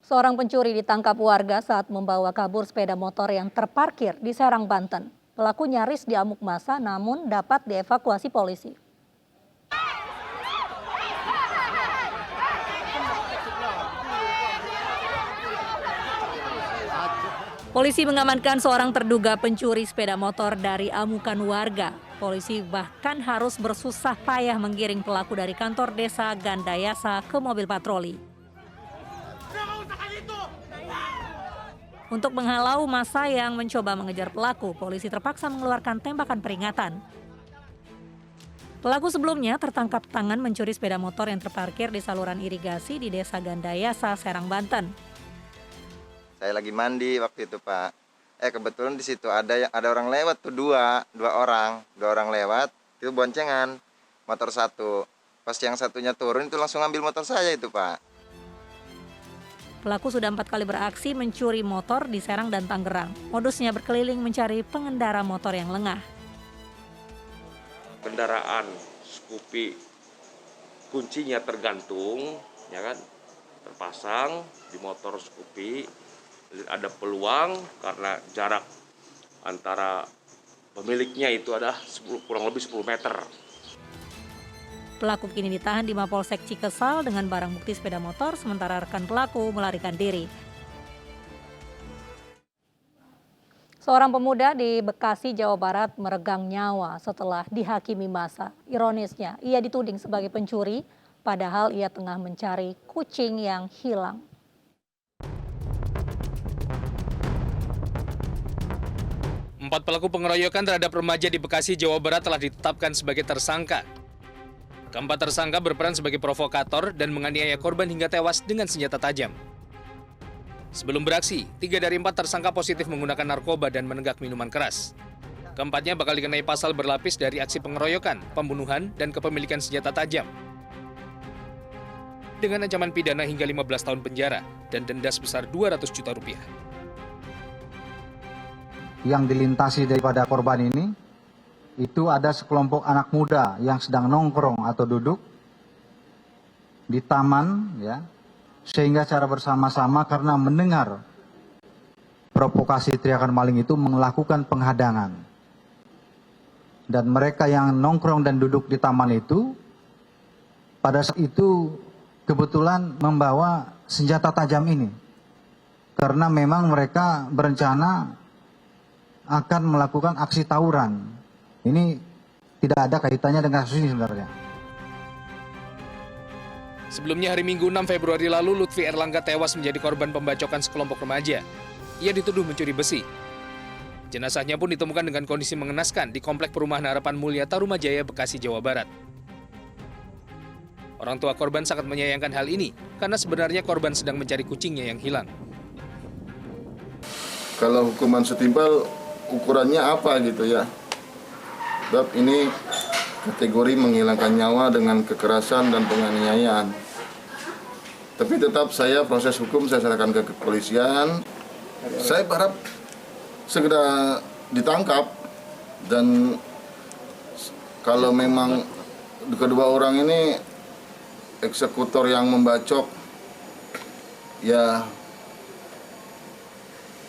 Seorang pencuri ditangkap warga saat membawa kabur sepeda motor yang terparkir di Serang, Banten. Pelaku nyaris diamuk massa namun dapat dievakuasi polisi. Polisi mengamankan seorang terduga pencuri sepeda motor dari amukan warga. Polisi bahkan harus bersusah payah menggiring pelaku dari kantor desa Gandayasa ke mobil patroli. Untuk menghalau massa yang mencoba mengejar pelaku, polisi terpaksa mengeluarkan tembakan peringatan. Pelaku sebelumnya tertangkap tangan mencuri sepeda motor yang terparkir di saluran irigasi di desa Gandayasa, Serang, Banten. Saya lagi mandi waktu itu, Pak. Kebetulan di situ ada orang lewat tuh dua orang lewat, itu boncengan motor satu. Pas yang satunya turun itu langsung ambil motor saya itu, Pak. Pelaku sudah 4 kali beraksi mencuri motor di Serang dan Tangerang. Modusnya berkeliling mencari pengendara motor yang lengah. Kendaraan Scoopy kuncinya tergantung, ya kan, terpasang di motor Scoopy. Ada peluang karena jarak antara pemiliknya itu ada kurang lebih 10 meter. Pelaku kini ditahan di Mapolsek Cikesal dengan barang bukti sepeda motor, sementara rekan pelaku melarikan diri. Seorang pemuda di Bekasi, Jawa Barat meregang nyawa setelah dihakimi massa. Ironisnya, ia dituding sebagai pencuri, padahal ia tengah mencari kucing yang hilang. Empat pelaku pengeroyokan terhadap remaja di Bekasi, Jawa Barat telah ditetapkan sebagai tersangka. Keempat tersangka berperan sebagai provokator dan menganiaya korban hingga tewas dengan senjata tajam. Sebelum beraksi, 3 dari 4 tersangka positif menggunakan narkoba dan menenggak minuman keras. Keempatnya bakal dikenai pasal berlapis dari aksi pengeroyokan, pembunuhan, dan kepemilikan senjata tajam. Dengan ancaman pidana hingga 15 tahun penjara dan denda sebesar 200 juta rupiah. Yang dilintasi daripada korban ini, itu ada sekelompok anak muda yang sedang nongkrong atau duduk di taman, ya, sehingga secara bersama-sama karena mendengar provokasi teriakan maling itu melakukan penghadangan. Dan mereka yang nongkrong dan duduk di taman itu, pada saat itu kebetulan membawa senjata tajam ini. Karena memang mereka berencana akan melakukan aksi tawuran. Ini tidak ada kaitannya dengan kasus ini sebenarnya. Sebelumnya hari Minggu 6 Februari lalu, Lutfi Erlangga tewas menjadi korban pembacokan sekelompok remaja. Ia dituduh mencuri besi. Jenazahnya pun ditemukan dengan kondisi mengenaskan di Komplek Perumahan Harapan Mulia Tarumajaya, Bekasi, Jawa Barat. Orang tua korban sangat menyayangkan hal ini karena sebenarnya korban sedang mencari kucingnya yang hilang. Kalau hukuman setimpal ukurannya apa gitu ya? Sebab ini kategori menghilangkan nyawa dengan kekerasan dan penganiayaan. Tapi tetap proses hukum saya serahkan ke kepolisian. Saya berharap segera ditangkap dan kalau memang kedua orang ini eksekutor yang membacok, ya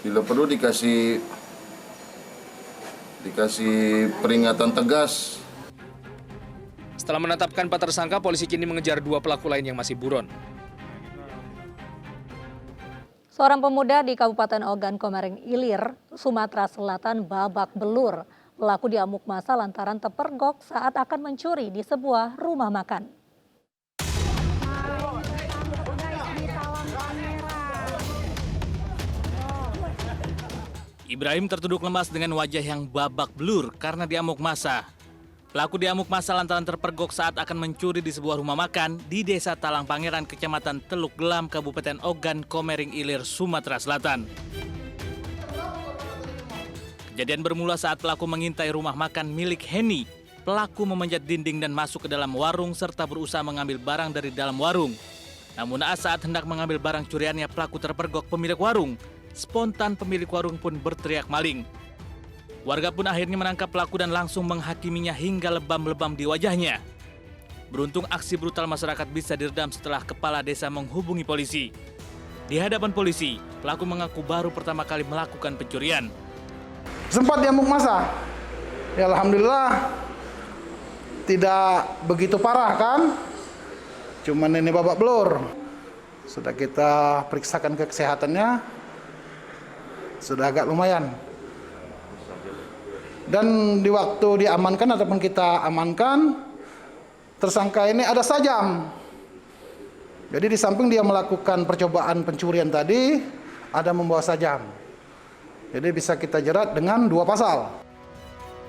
bila perlu dikasih peringatan tegas. Setelah menetapkan 4 tersangka, polisi kini mengejar 2 pelaku lain yang masih buron. Seorang pemuda di Kabupaten Ogan Komering Ilir, Sumatera Selatan babak belur. Pelaku diamuk massa lantaran terpergok saat akan mencuri di sebuah rumah makan. Ibrahim tertunduk lemas dengan wajah yang babak belur karena diamuk massa. Pelaku diamuk massa lantaran terpergok saat akan mencuri di sebuah rumah makan di Desa Talang Pangeran, Kecamatan Teluk Gelam, Kabupaten Ogan Komering Ilir, Sumatera Selatan. Kejadian bermula saat pelaku mengintai rumah makan milik Heni. Pelaku memanjat dinding dan masuk ke dalam warung serta berusaha mengambil barang dari dalam warung. Namun saat hendak mengambil barang curiannya, pelaku terpergok pemilik warung. Spontan pemilik warung pun berteriak maling. Warga pun akhirnya menangkap pelaku dan langsung menghakiminya hingga lebam-lebam di wajahnya. Beruntung aksi brutal masyarakat bisa diredam setelah kepala desa menghubungi polisi. Di hadapan polisi, pelaku mengaku baru pertama kali melakukan pencurian. Sempat diamuk massa. Ya alhamdulillah tidak begitu parah kan. Cuman ini babak belur. Sudah kita periksakan ke kesehatannya. Sudah agak lumayan. Dan di waktu diamankan ataupun kita amankan, tersangka ini ada sajam. Jadi di samping dia melakukan percobaan pencurian tadi, ada membawa sajam. Jadi bisa kita jerat dengan 2 pasal.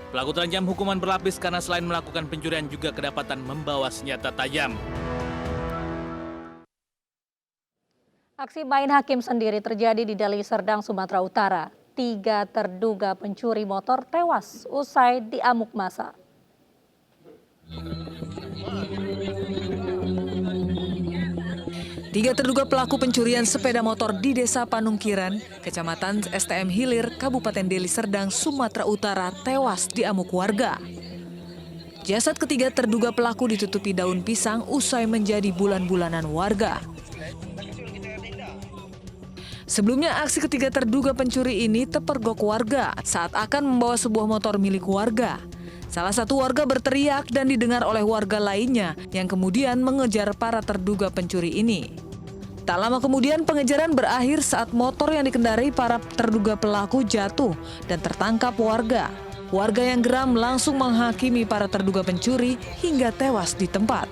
Pelaku terancam hukuman berlapis karena selain melakukan pencurian juga kedapatan membawa senjata tajam. Aksi main hakim sendiri terjadi di Deli Serdang, Sumatera Utara. 3 terduga pencuri motor tewas usai diamuk massa. Tiga terduga pelaku pencurian sepeda motor di Desa Panungkiran, Kecamatan STM Hilir, Kabupaten Deli Serdang, Sumatera Utara, tewas diamuk warga. Jasad ketiga terduga pelaku ditutupi daun pisang usai menjadi bulan-bulanan warga. Sebelumnya, aksi ketiga terduga pencuri ini terpergok warga saat akan membawa sebuah motor milik warga. Salah satu warga berteriak dan didengar oleh warga lainnya yang kemudian mengejar para terduga pencuri ini. Tak lama kemudian pengejaran berakhir saat motor yang dikendarai para terduga pelaku jatuh dan tertangkap warga. Warga yang geram langsung menghakimi para terduga pencuri hingga tewas di tempat.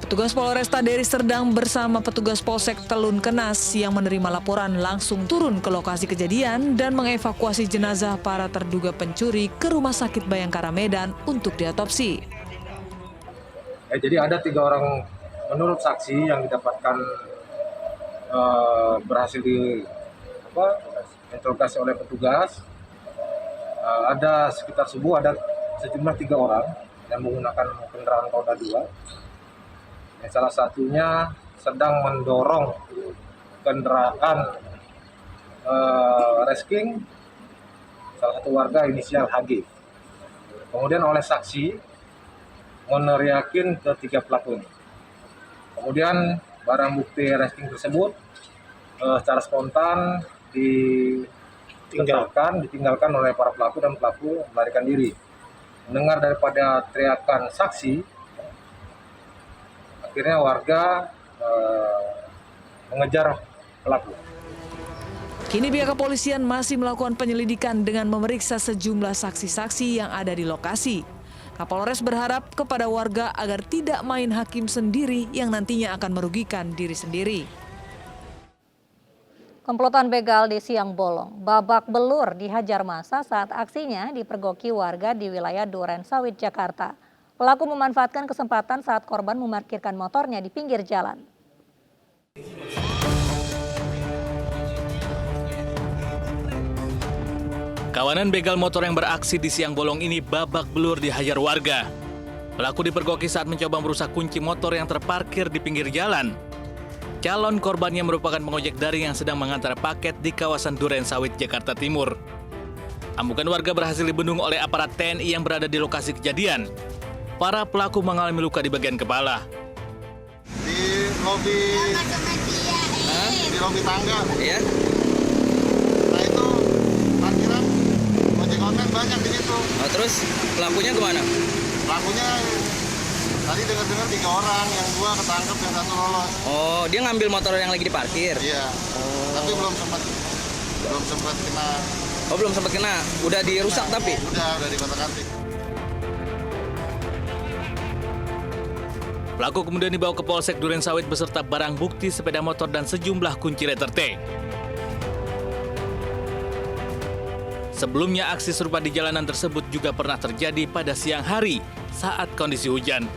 Petugas Polresta Deli Serdang bersama petugas Polsek Telun Kenas yang menerima laporan langsung turun ke lokasi kejadian dan mengevakuasi jenazah para terduga pencuri ke Rumah Sakit Bayangkara Medan untuk diotopsi. Jadi ada 3 orang menurut saksi yang didapatkan berhasil diinterogasi oleh petugas. Ada sekitar subuh ada sejumlah 3 orang yang menggunakan kendaraan roda 2. Yang salah satunya sedang mendorong kendaraan resking salah satu warga inisial HG. Kemudian oleh saksi meneriakin ke 3 pelaku ini. Kemudian barang bukti resking tersebut secara spontan ditinggalkan oleh para pelaku dan pelaku melarikan diri. Mendengar daripada teriakan saksi, akhirnya warga mengejar pelaku. Kini pihak kepolisian masih melakukan penyelidikan dengan memeriksa sejumlah saksi-saksi yang ada di lokasi. Kapolres berharap kepada warga agar tidak main hakim sendiri yang nantinya akan merugikan diri sendiri. Komplotan begal di Siang Bolong, babak belur dihajar massa saat aksinya dipergoki warga di wilayah Duren Sawit, Jakarta. Pelaku memanfaatkan kesempatan saat korban memarkirkan motornya di pinggir jalan. Kawanan begal motor yang beraksi di Siang Bolong ini babak belur dihajar warga. Pelaku dipergoki saat mencoba merusak kunci motor yang terparkir di pinggir jalan. Calon korbannya merupakan pengojek daring yang sedang mengantar paket di kawasan Duren Sawit, Jakarta Timur. Amukan warga berhasil dibendung oleh aparat TNI yang berada di lokasi kejadian. Para pelaku mengalami luka di bagian kepala. Di lobi tangga. Iya. Nah itu parkiran ojek online banyak di situ. Oh, terus pelakunya kemana? Pelakunya tadi dengar-dengar 3 orang, yang 2 ketangkep, yang 1 lolos. Oh, dia ngambil motor yang lagi diparkir. Iya. Tapi belum sempat kena. Oh, belum sempat kena. Udah dirusak tapi? Udah dikotak-atik. Pelaku kemudian dibawa ke Polsek Duren Sawit beserta barang bukti sepeda motor dan sejumlah kunci letter T. Sebelumnya aksi serupa di jalanan tersebut juga pernah terjadi pada siang hari saat kondisi hujan.